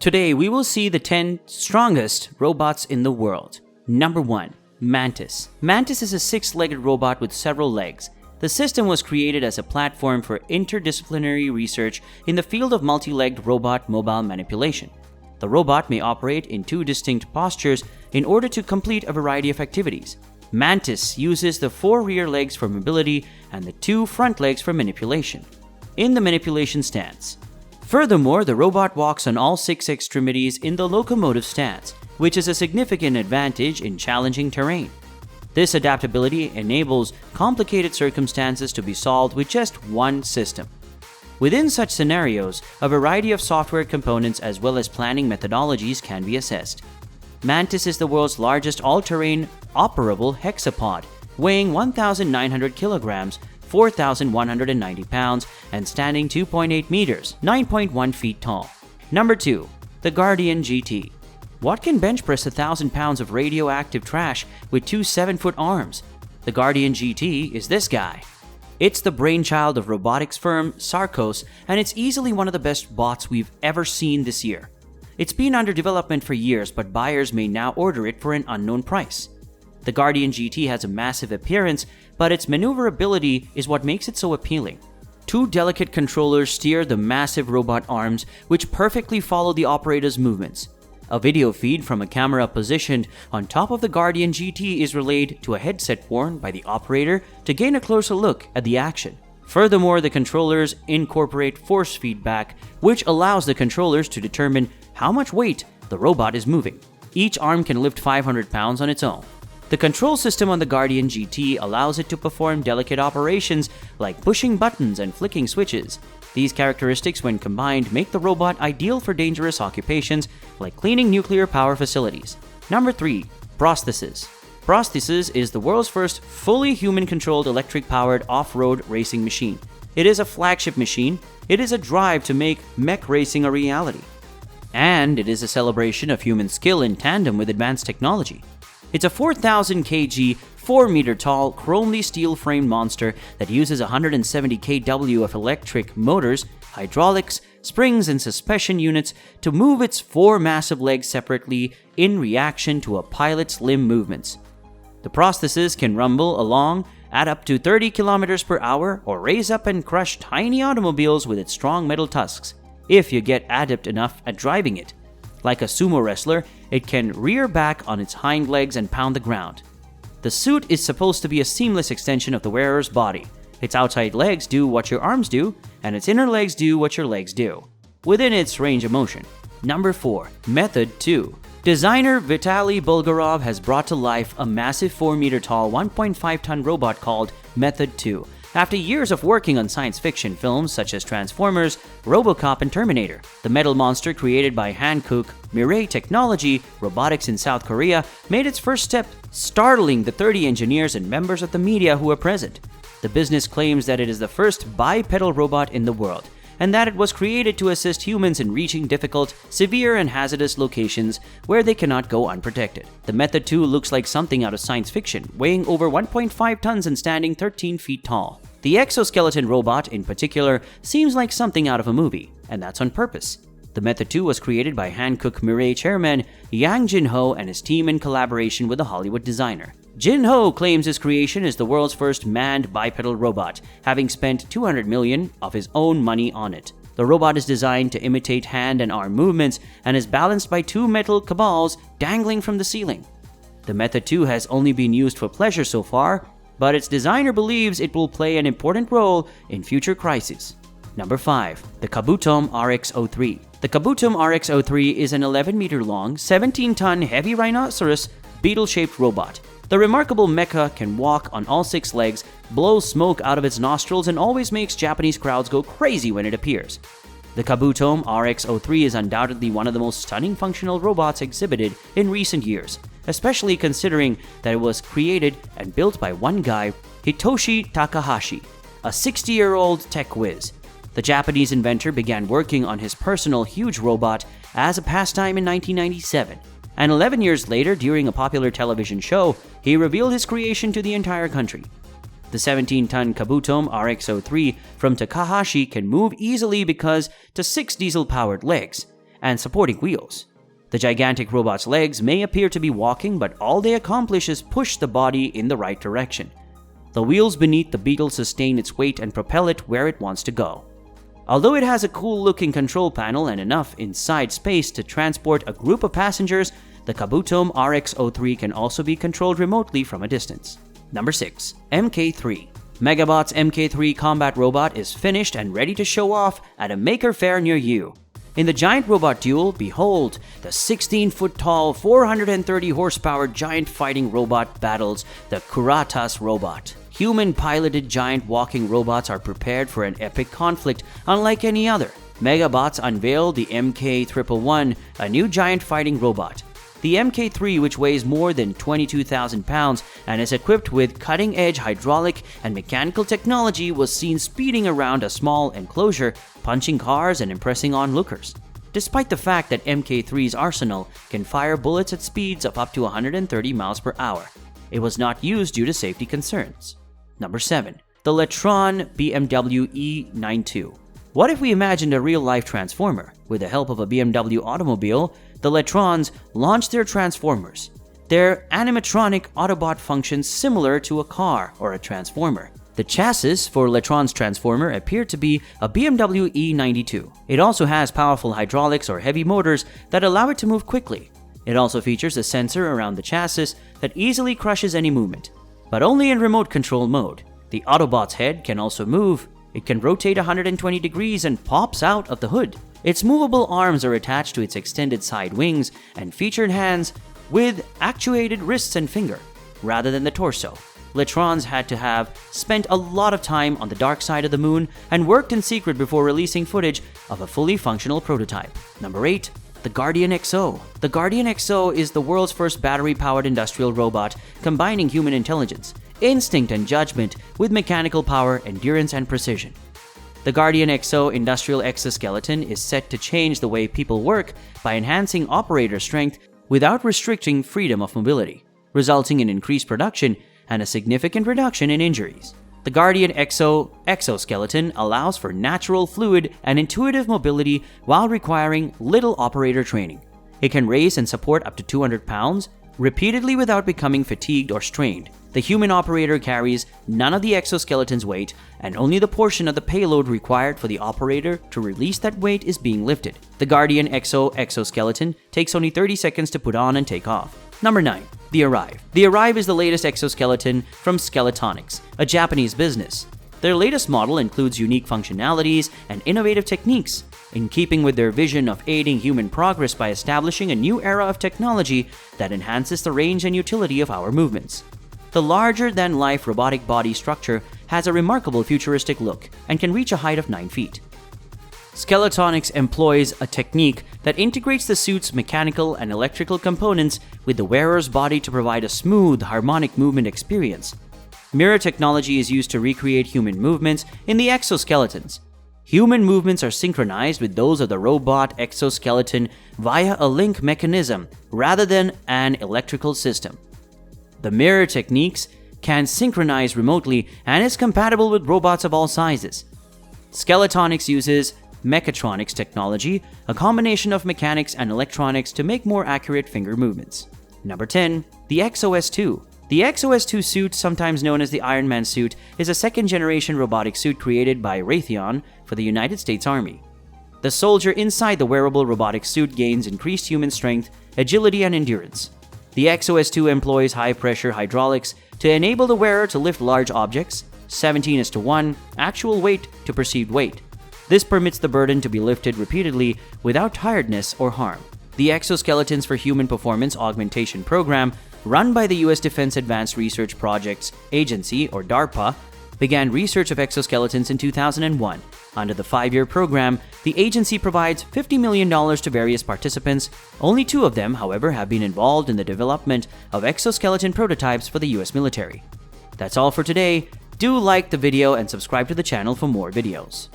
Today, we will see the 10 strongest robots in the world. Number 1. Mantis. Mantis is a 6-legged robot with several legs. The system was created as a platform for interdisciplinary research in the field of multi-legged robot mobile manipulation. The robot may operate in 2 distinct postures in order to complete a variety of activities. Mantis uses the 4 rear legs for mobility and the 2 front legs for manipulation in the manipulation stance. Furthermore, the robot walks on all 6 extremities in the locomotive stance, which is a significant advantage in challenging terrain. This adaptability enables complicated circumstances to be solved with just one system. Within such scenarios, a variety of software components as well as planning methodologies can be assessed. Mantis is the world's largest all-terrain operable hexapod, weighing 1,900 kilograms, 4,190 pounds, and standing 2.8 meters, 9.1 feet tall. Number 2. The Guardian GT. What can bench press 1,000 pounds of radioactive trash with 2 7-foot arms? The Guardian GT is this guy. It's the brainchild of robotics firm Sarcos, and it's easily one of the best bots we've ever seen this year. It's been under development for years, but buyers may now order it for an unknown price. The Guardian GT has a massive appearance, but its maneuverability is what makes it so appealing. 2 delicate controllers steer the massive robot arms, which perfectly follow the operator's movements. A video feed from a camera positioned on top of the Guardian GT is relayed to a headset worn by the operator to gain a closer look at the action. Furthermore, the controllers incorporate force feedback, which allows the controllers to determine how much weight the robot is moving. Each arm can lift 500 pounds on its own. The control system on the Guardian GT allows it to perform delicate operations like pushing buttons and flicking switches. These characteristics, when combined, make the robot ideal for dangerous occupations like cleaning nuclear power facilities. Number 3. Prosthesis. Prosthesis is the world's first fully human-controlled electric-powered off-road racing machine. It is a flagship machine. It is a drive to make mech racing a reality. And it is a celebration of human skill in tandem with advanced technology. It's a 4,000 kg, 4-meter-tall, chromely steel-framed monster that uses 170 kW of electric motors, hydraulics, springs, and suspension units to move its 4 massive legs separately in reaction to a pilot's limb movements. The Prosthesis can rumble along at up to 30 km per hour or raise up and crush tiny automobiles with its strong metal tusks, if you get adept enough at driving it. Like a sumo wrestler, it can rear back on its hind legs and pound the ground. The suit is supposed to be a seamless extension of the wearer's body. Its outside legs do what your arms do, and its inner legs do what your legs do, within its range of motion. Number 4. Method 2. Designer Vitaly Bulgarov has brought to life a massive 4-meter-tall, 1.5-ton robot called Method 2. After years of working on science fiction films such as Transformers, RoboCop, and Terminator, the metal monster created by Hankook Mirai Technology Robotics in South Korea made its first step, startling the 30 engineers and members of the media who were present. The business claims that it is the first bipedal robot in the world, and that it was created to assist humans in reaching difficult, severe, and hazardous locations where they cannot go unprotected. The Method 2 looks like something out of science fiction, weighing over 1.5 tons and standing 13 feet tall. The exoskeleton robot, in particular, seems like something out of a movie, and that's on purpose. The Method 2 was created by Hankook Mirai chairman Yang Jin-ho and his team in collaboration with a Hollywood designer. Jin-ho claims his creation is the world's first manned bipedal robot, having spent $200 million of his own money on it. The robot is designed to imitate hand and arm movements and is balanced by 2 metal cabals dangling from the ceiling. The Method 2 has only been used for pleasure so far, but its designer believes it will play an important role in future crises. Number 5. The Kabutom RX-03. The Kabutom RX-03 is an 11-meter-long, 17-ton heavy rhinoceros beetle-shaped robot. The remarkable mecha can walk on all 6 legs, blow smoke out of its nostrils, and always makes Japanese crowds go crazy when it appears. The Kabutom RX-03 is undoubtedly one of the most stunning functional robots exhibited in recent years, especially considering that it was created and built by one guy, Hitoshi Takahashi, a 60-year-old tech whiz. The Japanese inventor began working on his personal huge robot as a pastime in 1997. And 11 years later, during a popular television show, he revealed his creation to the entire country. The 17-ton Kabutom RX-03 from Takahashi can move easily because to 6 diesel-powered legs, and supporting wheels. The gigantic robot's legs may appear to be walking, but all they accomplish is push the body in the right direction. The wheels beneath the Beetle sustain its weight and propel it where it wants to go. Although it has a cool-looking control panel and enough inside space to transport a group of passengers, the Kabuto RX-03 can also be controlled remotely from a distance. Number 6. MK3 Megabots MK3 combat robot is finished and ready to show off at a maker fair near you. In the giant robot duel, behold, the 16-foot-tall, 430-horsepower giant fighting robot battles the Kuratas robot. Human-piloted giant walking robots are prepared for an epic conflict unlike any other. Megabots unveiled the MK111, a new giant fighting robot. The MK3, which weighs more than 22,000 pounds and is equipped with cutting-edge hydraulic and mechanical technology, was seen speeding around a small enclosure, punching cars and impressing onlookers. Despite the fact that MK3's arsenal can fire bullets at speeds of up to 130 miles per hour, it was not used due to safety concerns. Number 7. The Latron BMW E92. What if we imagined a real-life transformer? With the help of a BMW automobile, the Latrons launched their transformers. Their animatronic Autobot functions similar to a car or a transformer. The chassis for Latron's transformer appeared to be a BMW E92. It also has powerful hydraulics or heavy motors that allow it to move quickly. It also features a sensor around the chassis that easily crushes any movement, but only in remote control mode. The Autobot's head can also move. It can rotate 120 degrees and pops out of the hood. Its movable arms are attached to its extended side wings and featured hands with actuated wrists and finger, rather than the torso. Latrons had to have spent a lot of time on the dark side of the moon and worked in secret before releasing footage of a fully functional prototype. Number 8. The Guardian XO. The Guardian XO is the world's first battery-powered industrial robot combining human intelligence, instinct and judgment with mechanical power, endurance and precision. The Guardian XO industrial exoskeleton is set to change the way people work by enhancing operator strength without restricting freedom of mobility, resulting in increased production and a significant reduction in injuries. The Guardian XO exoskeleton allows for natural, fluid, and intuitive mobility while requiring little operator training. It can raise and support up to 200 pounds repeatedly without becoming fatigued or strained. The human operator carries none of the exoskeleton's weight, and only the portion of the payload required for the operator to release that weight is being lifted. The Guardian XO exoskeleton takes only 30 seconds to put on and take off. Number 9. The Arrive. The Arrive is the latest exoskeleton from Skeletonics, a Japanese business. Their latest model includes unique functionalities and innovative techniques, in keeping with their vision of aiding human progress by establishing a new era of technology that enhances the range and utility of our movements. The larger-than-life robotic body structure has a remarkable futuristic look and can reach a height of 9 feet. Skeletonics employs a technique that integrates the suit's mechanical and electrical components with the wearer's body to provide a smooth, harmonic movement experience. Mirror technology is used to recreate human movements in the exoskeletons. Human movements are synchronized with those of the robot exoskeleton via a link mechanism rather than an electrical system. The mirror techniques can synchronize remotely and is compatible with robots of all sizes. Skeletonics uses mechatronics technology, a combination of mechanics and electronics to make more accurate finger movements. Number 10. The XOS2. The XOS2 suit, sometimes known as the Iron Man suit, is a second-generation robotic suit created by Raytheon for the United States Army. The soldier inside the wearable robotic suit gains increased human strength, agility, and endurance. The XOS2 employs high-pressure hydraulics to enable the wearer to lift large objects, 17:1 actual weight to perceived weight. This permits the burden to be lifted repeatedly without tiredness or harm. The Exoskeletons for Human Performance Augmentation Program, run by the U.S. Defense Advanced Research Projects Agency, or DARPA, began research of exoskeletons in 2001. Under the 5-year program, the agency provides $50 million to various participants. Only 2 of them, however, have been involved in the development of exoskeleton prototypes for the U.S. military. That's all for today. Do like the video and subscribe to the channel for more videos.